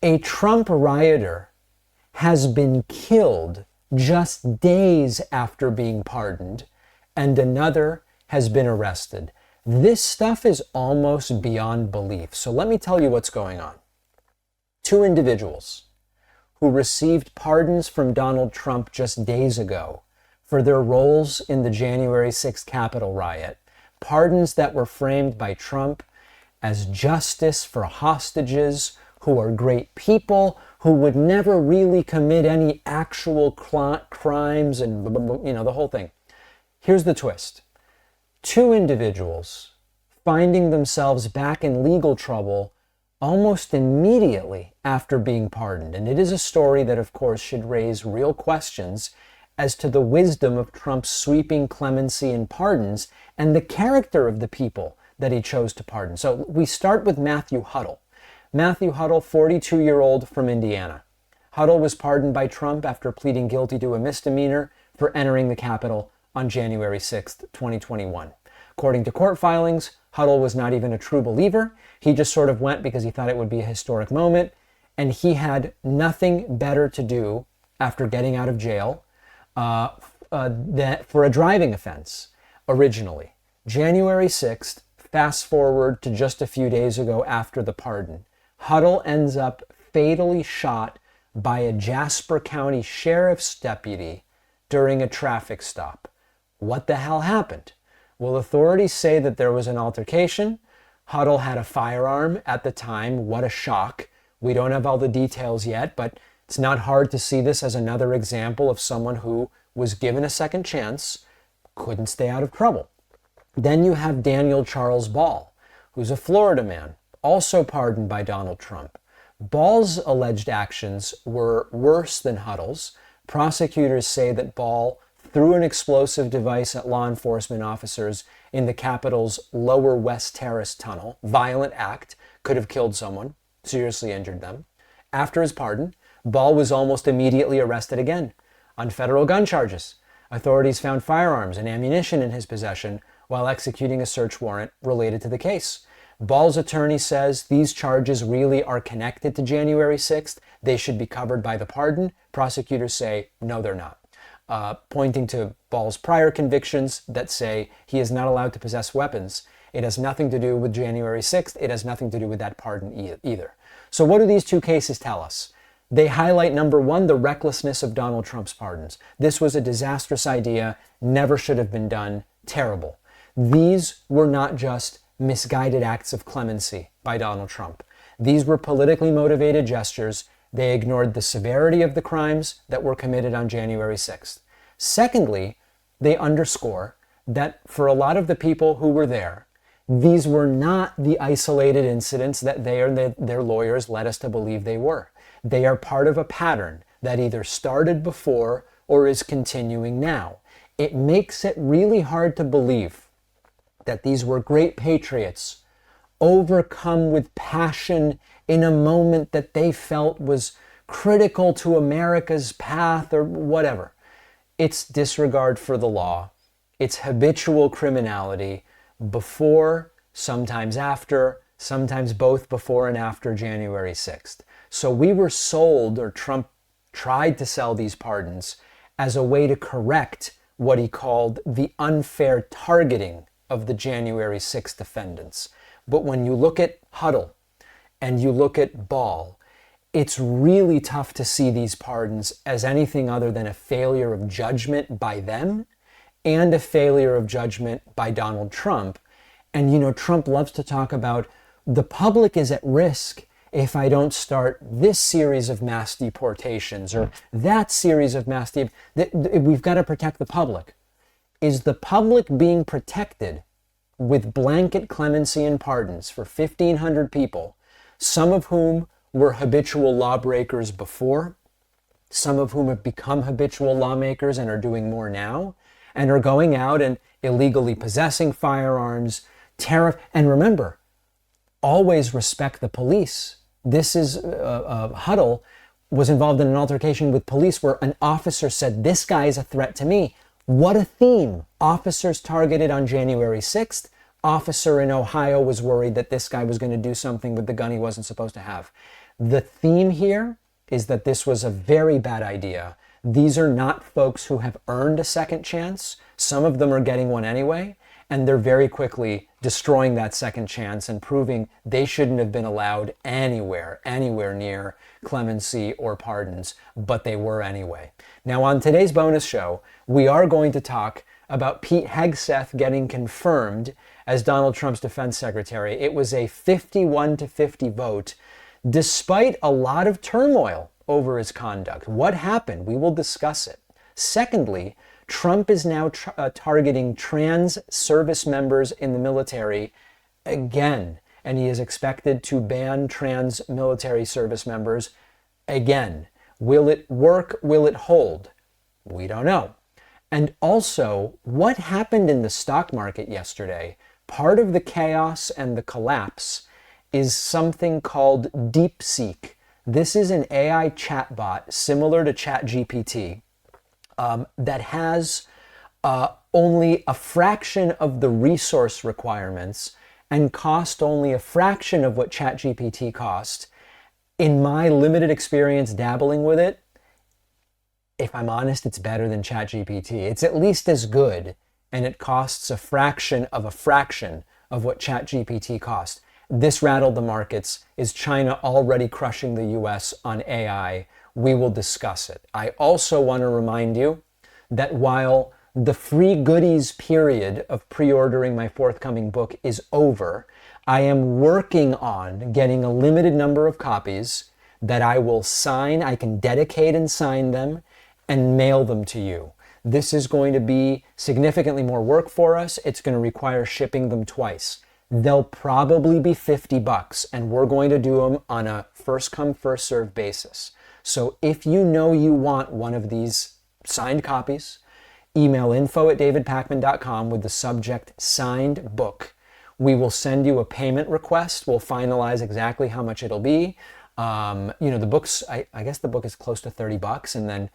A Trump rioter has been killed just days after being pardoned, and another has been arrested. This stuff is almost beyond belief. So let me tell you what's going on. Two individuals who received pardons from Donald Trump just days ago for their roles in the January 6th Capitol riot, pardons that were framed by Trump as justice for hostages who are great people, who would never really commit any actual crimes and, the whole thing. Here's the twist. Two individuals finding themselves back in legal trouble almost immediately after being pardoned. And it is a story that, of course, should raise real questions as to the wisdom of Trump's sweeping clemency and pardons and the character of the people that he chose to pardon. So we start with Matthew Huddle. Matthew Huddle, 42-year-old from Indiana. Huddle was pardoned by Trump after pleading guilty to a misdemeanor for entering the Capitol on January 6th, 2021. According to court filings, Huddle was not even a true believer. He just sort of went because he thought it would be a historic moment, and he had nothing better to do after getting out of jail for a driving offense originally. January 6th, fast forward to just a few days ago after the pardon. Huddle ends up fatally shot by a Jasper County sheriff's deputy during a traffic stop. What the hell happened? Well, authorities say that there was an altercation. Huddle had a firearm at the time. What a shock. We don't have all the details yet, but it's not hard to see this as another example of someone who was given a second chance, couldn't stay out of trouble. Then you have Daniel Charles Ball, who's a Florida man, also pardoned by Donald Trump. Ball's alleged actions were worse than Huddle's. Prosecutors say that Ball threw an explosive device at law enforcement officers in the Capitol's Lower West Terrace tunnel. Violent act, could have killed someone, seriously injured them. After his pardon, Ball was almost immediately arrested again on federal gun charges. Authorities found firearms and ammunition in his possession while executing a search warrant related to the case. Ball's attorney says these charges really are connected to January 6th. They should be covered by the pardon. Prosecutors say, no, they're not. Pointing to Ball's prior convictions that say he is not allowed to possess weapons. It has nothing to do with January 6th. It has nothing to do with that pardon either. So what do these two cases tell us? They highlight, number one, the recklessness of Donald Trump's pardons. This was a disastrous idea, never should have been done, terrible. These were not just misguided acts of clemency by Donald Trump. These were politically motivated gestures. They ignored the severity of the crimes that were committed on January 6th. Secondly, they underscore that for a lot of the people who were there, these were not the isolated incidents that they or their lawyers led us to believe they were. They are part of a pattern that either started before or is continuing now. It makes it really hard to believe that these were great patriots overcome with passion in a moment that they felt was critical to America's path or whatever. It's disregard for the law. It's habitual criminality before, sometimes after, sometimes both before and after January 6th. So we were sold, or Trump tried to sell these pardons as a way to correct what he called the unfair targeting of the January 6th defendants. But when you look at Huddle and you look at Ball, it's really tough to see these pardons as anything other than a failure of judgment by them and a failure of judgment by Donald Trump. And Trump loves to talk about the public is at risk if I don't start this series of mass deportations or that series of mass we've got to protect the public. Is the public being protected with blanket clemency and pardons for 1,500 people, some of whom were habitual lawbreakers before, some of whom have become habitual lawmakers and are doing more now, and are going out and illegally possessing firearms, and remember, always respect the police. This is Huddle was involved in an altercation with police where an officer said, this guy is a threat to me. What a theme. Officers targeted on January 6th. Officer in Ohio was worried that this guy was going to do something with the gun he wasn't supposed to have. The theme here is that this was a very bad idea. These are not folks who have earned a second chance. Some of them are getting one anyway, and they're very quickly destroying that second chance and proving they shouldn't have been allowed anywhere near clemency or pardons, but they were anyway. Now, on today's bonus show, we are going to talk about Pete Hegseth getting confirmed as Donald Trump's defense secretary. It was a 51-50 vote, despite a lot of turmoil over his conduct. What happened? We will discuss it. Secondly, Trump is now targeting trans service members in the military again, and he is expected to ban trans military service members again. Will it work? Will it hold? We don't know. And also, what happened in the stock market yesterday? Part of the chaos and the collapse is something called DeepSeek. This is an AI chatbot similar to ChatGPT that has only a fraction of the resource requirements and cost only a fraction of what ChatGPT cost. In my limited experience dabbling with it, if I'm honest, it's better than ChatGPT. It's at least as good, and it costs a fraction of what ChatGPT cost. This rattled the markets. Is China already crushing the US on AI? We will discuss it. I also want to remind you that while the free goodies period of pre-ordering my forthcoming book is over, I am working on getting a limited number of copies that I will sign. I can dedicate and sign them and mail them to you. This is going to be significantly more work for us. It's going to require shipping them twice. They'll probably be $50, and we're going to do them on a first come, first served basis. So if you know you want one of these signed copies, email info@davidpakman.com with the subject signed book. We will send you a payment request. We'll finalize exactly how much it'll be. The books, I guess the book is close to $30, and then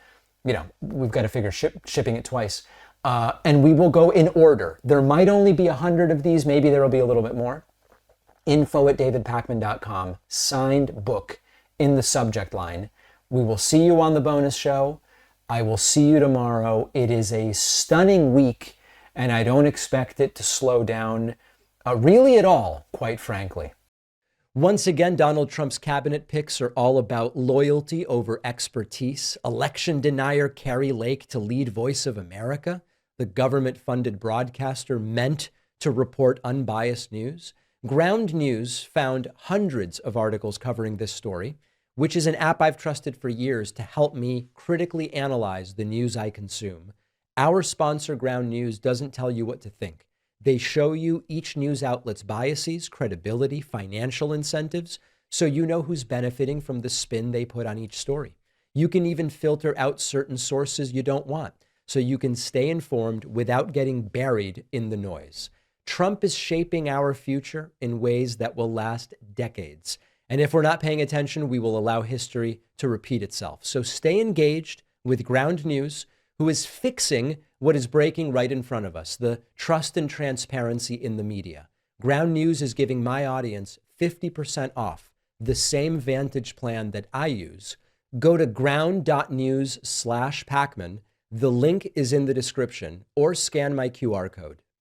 we've got to figure shipping it twice. And we will go in order. There might only be 100 of these. Maybe there will be a little bit more. info@davidpakman.com, signed book in the subject line. We will see you on the bonus show. I will see you tomorrow. It is a stunning week, and I don't expect it to slow down really at all, quite frankly. Once again, Donald Trump's cabinet picks are all about loyalty over expertise. Election denier Kari Lake to lead Voice of America, the government-funded broadcaster meant to report unbiased news. Ground News found hundreds of articles covering this story, which is an app I've trusted for years to help me critically analyze the news I consume. Our sponsor, Ground News, doesn't tell you what to think. They show you each news outlet's biases, credibility, financial incentives, so you know who's benefiting from the spin they put on each story. You can even filter out certain sources you don't want, so you can stay informed without getting buried in the noise. Trump is shaping our future in ways that will last decades. And if we're not paying attention, we will allow history to repeat itself. So stay engaged with Ground News, who is fixing what is breaking right in front of us, the trust and transparency in the media. Ground News is giving my audience 50% off the same Vantage plan that I use. Go to ground.news/Pakman. The link is in the description, or scan my QR code.